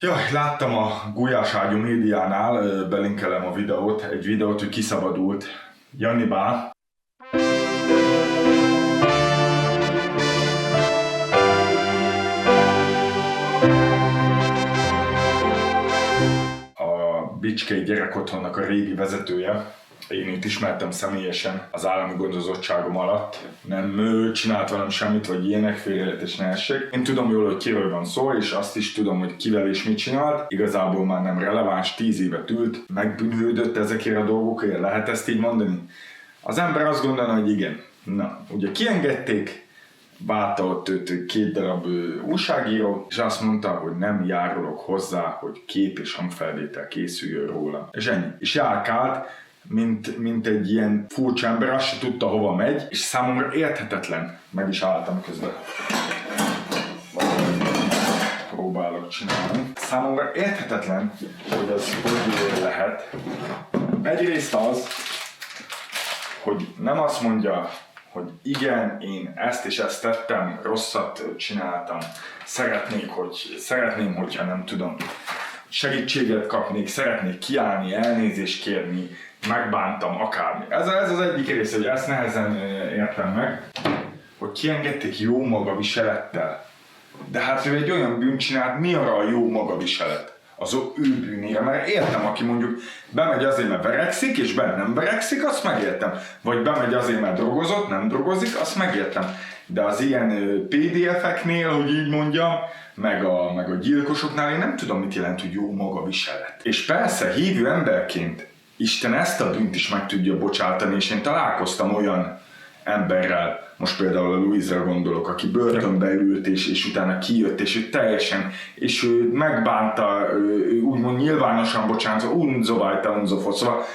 Jaj, láttam a Gulyás Ágyú médiánál, belinkelem a videót, egy videót, hogy kiszabadult Jannibál. A Bicskei Gyerekotthonnak a régi vezetője. Én őt ismertem személyesen az állami gondozottságom alatt. Nem csinált velem semmit, vagy ilyenek, félreértés ne essék. Én tudom jól, hogy kiről van szó, és azt is tudom, hogy kivel és mit csinált. Igazából már nem releváns, 10 évet ült, megbűnhődött ezekért a dolgokért, lehet ezt így mondani? Az ember azt gondolna, hogy igen. Na, ugye kiengedték, várta ott őt 2 darab újságíró, és azt mondta, hogy nem járulok hozzá, hogy kép és hangfelvétel készüljön róla. És ennyi. És járkált, mint egy ilyen furcsa ember, azt se tudta, hova megy, és számomra érthetetlen. Meg is álltam közben. Próbálok csinálni. Számomra érthetetlen, hogy az hogy lehet. Egyrészt az, hogy nem azt mondja, hogy igen, én ezt és ezt tettem, rosszat csináltam, szeretném, hogyha nem tudom, segítséget kapnék, szeretnék kiállni, elnézést kérni, megbántam, akármi. Ez az egyik rész, hogy ezt nehezen értem meg, hogy kiengedték jó magaviselettel. De hát ő egy olyan bűnt csinált, mi arra a jó magaviselet? Az ő bűnére, mert értem, aki mondjuk bemegy azért, mert verekszik, és benne nem verekszik, azt megértem. Vagy bemegy azért, mert drogozott, nem drogozik, azt megértem. De az ilyen PDF-eknél, hogy így mondjam, meg a gyilkosoknál én nem tudom, mit jelent, hogy jó magaviselet. És persze, hívő emberként Isten ezt a bűnt is meg tudja bocsátani, és én találkoztam olyan emberrel, most például a Louise-ra gondolok, aki börtönbe ült, és utána kijött, és ő teljesen, és ő megbánta, úgymond nyilvánosan bocsánat, szóval,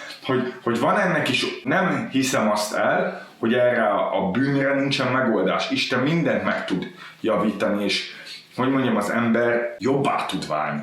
hogy van ennek is, nem hiszem azt el, hogy erre a bűnre nincsen megoldás. Isten mindent meg tud javítani, és hogy mondjam, az ember jobbá tud válni.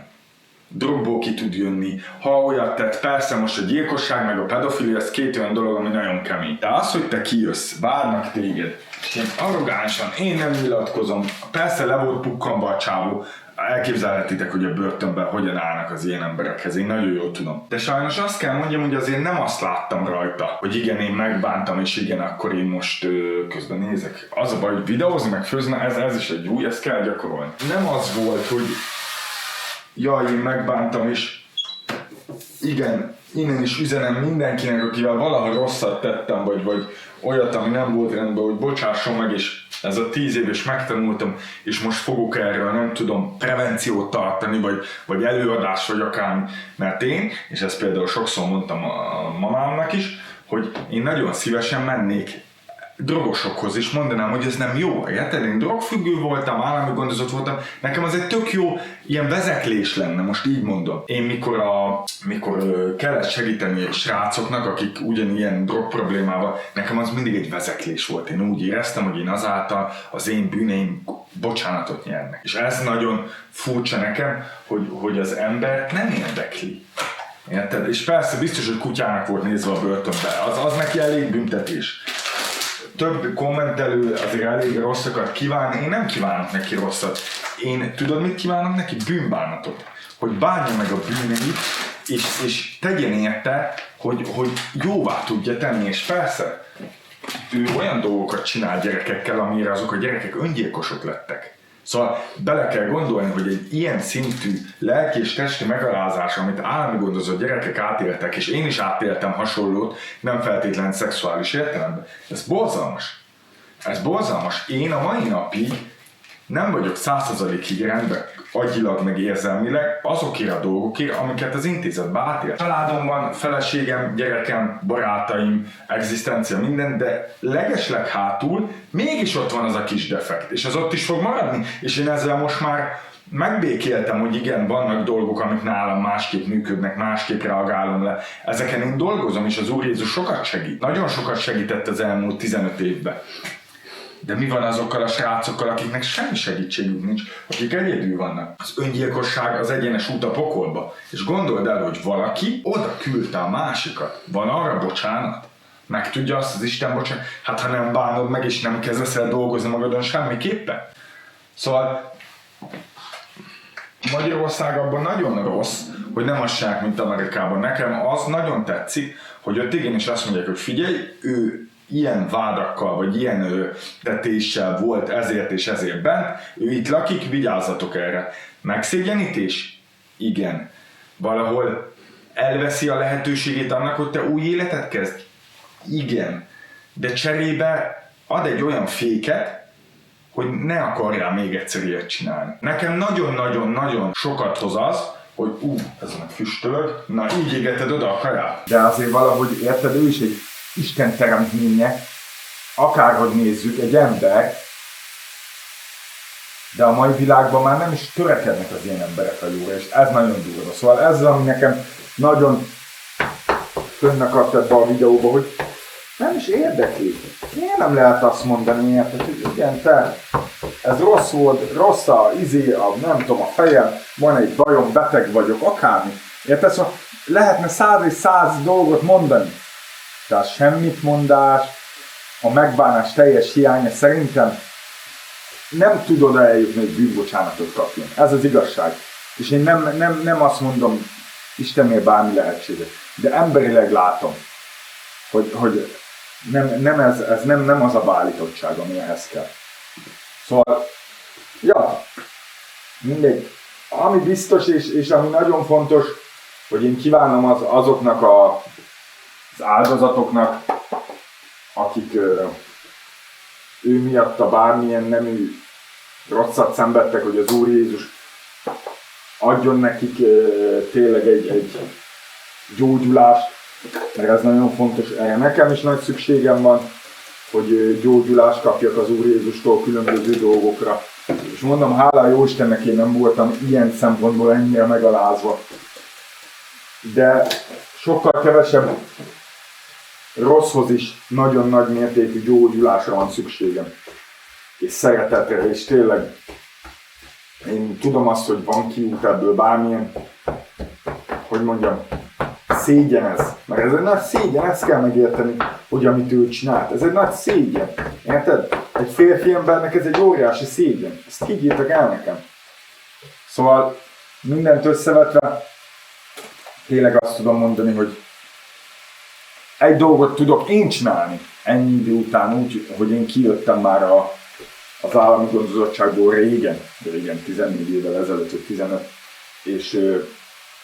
Drogból ki tud jönni, ha olyat tett, persze most a gyilkosság meg a pedofilia, ez 2 olyan dolog, ami nagyon kemény. De az, hogy te kijössz, várnak téged, én arrogánsan, én nem nyilatkozom, persze le volt pukkanva a csávó, elképzelhetitek, hogy a börtönben hogyan állnak az ilyen emberekhez, én nagyon jól tudom. De sajnos azt kell mondjam, hogy azért nem azt láttam rajta, hogy igen, én megbántam, és igen, akkor én most közben nézek. Az a baj, hogy videózni meg főzni, ez is egy új, ezt kell gyakorolni. Nem az volt, hogy jaj, én megbántam, és igen, innen is üzenem mindenkinek, akivel valaha rosszat tettem, vagy olyat, ami nem volt rendben, hogy bocsásson meg, és ez a 10 év, és megtanultam, és most fogok erről, nem tudom, prevenciót tartani, vagy előadás, vagy akármi. Mert én, és ezt például sokszor mondtam a mamámnak is, hogy én nagyon szívesen mennék drogosokhoz is, mondanám, hogy ez nem jó. Érted? Én drogfüggő voltam, állami gondozott voltam, nekem az egy tök jó ilyen vezeklés lenne, most így mondom. Én mikor kellett segíteni srácoknak, akik ugyanilyen drog problémával, nekem az mindig egy vezeklés volt. Én úgy éreztem, hogy én azáltal az én bűneim bocsánatot nyernek. És ez nagyon furcsa nekem, hogy az ember nem érdekli. Érted? És persze biztos, hogy kutyának volt nézve a börtönbe. Az neki elég büntetés. Több kommentelő azért elég rosszakat kíván, én nem kívánok neki rosszat. Én tudod, mit kívánok neki? Bűnbánatot. Hogy bánja meg a bűneit, és tegyen érte, hogy jóvá tudja tenni, és persze ő olyan dolgokat csinál gyerekekkel, amire azok a gyerekek öngyilkosok lettek. Szóval bele kell gondolni, hogy egy ilyen szintű lelki és testi megalázás, amit állami gondozott gyerekek átéltek, és én is átéltem hasonlót, nem feltétlenül szexuális értelemben. Ez borzalmas. Ez borzalmas. Én a mai napig nem vagyok 100%-ig rendben, agyilag meg érzelmileg azokért a dolgokért, amiket az intézetbe átélt. Családomban, feleségem, gyerekem, barátaim, egzisztencia, minden, de legesleg hátul mégis ott van az a kis defekt, és az ott is fog maradni, és én ezzel most már megbékéltem, hogy igen, vannak dolgok, amik nálam másképp működnek, másképp reagálom le. Ezeken én dolgozom, és az Úr Jézus sokat segít. Nagyon sokat segített az elmúlt 15 évben. De mi van azokkal a srácokkal, akiknek semmi segítségük nincs, akik egyedül vannak? Az öngyilkosság az egyenes út a pokolba. És gondold el, hogy valaki oda küldte a másikat. Van arra bocsánat? Meg tudja azt az Isten bocsánat? Hát ha nem bánod meg, és nem kezdesz el dolgozni magadon semmiképpen. Szóval Magyarország abban nagyon rossz, hogy nem assák, mint Amerikában. Nekem az nagyon tetszik, hogy ott igenis azt mondják, hogy figyelj, ő ilyen vádakkal, vagy ilyen tetéssel volt ezért és ezért bent, ő itt lakik, vigyázzatok erre. Megszégyenítés? Igen. Valahol elveszi a lehetőségét annak, hogy te új életet kezdj? Igen. De cserébe ad egy olyan féket, hogy ne akarjál még egyszer ilyet csinálni. Nekem nagyon-nagyon-nagyon sokat hoz az, hogy ez meg füstölög, na így égeted oda a kaját. De azért valahogy érted, ő is egy Isten teremtménye, akárhogy nézzük, egy ember, de a mai világban már nem is törekednek az ilyen emberek a jóra, és ez nagyon durva. Szóval ez az, ami nekem nagyon fönnek adtad be a videóba, hogy nem is érdekli. Miért nem lehet azt mondani, érted, hogy igen, te, ez rossz volt, rossz nem tudom, a fejem, van egy bajom, beteg vagyok, akármi. Érted, szóval lehetne 100 és 100 dolgot mondani. De a semmit mondás, a megbánás teljes hiánya szerintem nem tud oda eljutni, hogy bűnbocsánatot kapjon. Ez az igazság. És én nem azt mondom, Istennél bármi lehetséges. De emberileg látom, hogy nem az a beállítottság, ami ehhez kell. Szóval, ja, mindegy. Ami biztos és ami nagyon fontos, hogy én kívánom azoknak az áldozatoknak, akik ő miatta bármilyen nemű rosszat szenvedtek, hogy az Úr Jézus adjon nekik tényleg egy gyógyulást, mert ez nagyon fontos. Erre nekem is nagy szükségem van, hogy gyógyulást kapjak az Úr Jézustól különböző dolgokra. És mondom, hála jó Istennek, én nem voltam ilyen szempontból ennyire megalázva. De sokkal kevesebb rosszhoz is nagyon nagy mértékű gyógyulásra van szükségem. És szeretetre, és tényleg én tudom azt, hogy van kiút ebből bármilyen, hogy mondjam, szégyen ez. Mert ez egy nagy szégyen, ezt kell megérteni, hogy amit ő csinált. Ez egy nagy szégyen. Érted? Egy férfi embernek ez egy óriási szégyen. Ezt higgyétek el nekem. Szóval mindent összevetve tényleg azt tudom mondani, hogy egy dolgot tudok én csinálni ennyi idő után úgy, hogy én kijöttem már az állami gondozottságból régen 14 évvel ezelőtt, vagy 15, és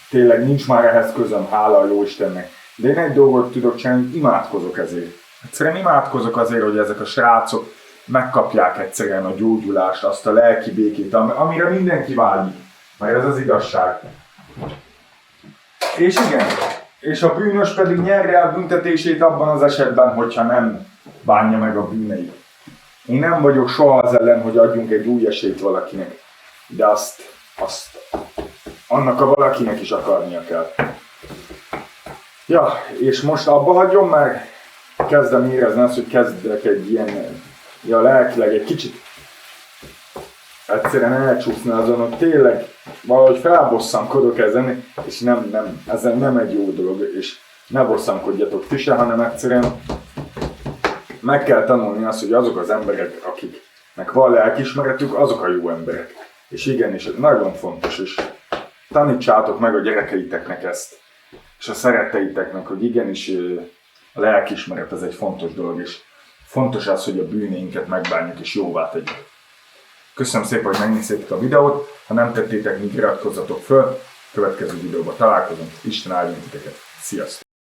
tényleg nincs már ehhez közöm, hála a jó Istennek. De én egy dolgot tudok csinálni, hogy imádkozok ezért. Egyszerűen imádkozok azért, hogy ezek a srácok megkapják egyszerűen a gyógyulást, azt a lelki békét, amire mindenki vágyik. Mert ez az igazság. És igen, és a bűnös pedig nyerje el büntetését abban az esetben, hogyha nem bánja meg a bűneit. Én nem vagyok soha az ellen, hogy adjunk egy új esélyt valakinek, de azt annak a valakinek is akarnia kell. Ja, és most abba hagyom, mert kezdem érezni azt, hogy kezdek egy ilyen, lelkileg egy kicsit egyszerűen elcsúszni azon, hogy tényleg valahogy felbosszankodok ezen, és ez nem egy jó dolog, és ne bosszankodjatok ti se, hanem egyszerűen meg kell tanulni azt, hogy azok az emberek, akiknek van lelkiismeretük, azok a jó emberek. És igenis, ez nagyon fontos, és tanítsátok meg a gyerekeiteknek ezt, és a szeretteiteknek, hogy igenis a lelkiismeret ez egy fontos dolog, és fontos az, hogy a bűnénket megbánjuk és jóvá tegyük. Köszönöm szépen, hogy megnéztétek a videót, ha nem tettétek, még iratkozzatok föl, következő videóban találkozunk, Isten áldjon titeket, sziasztok!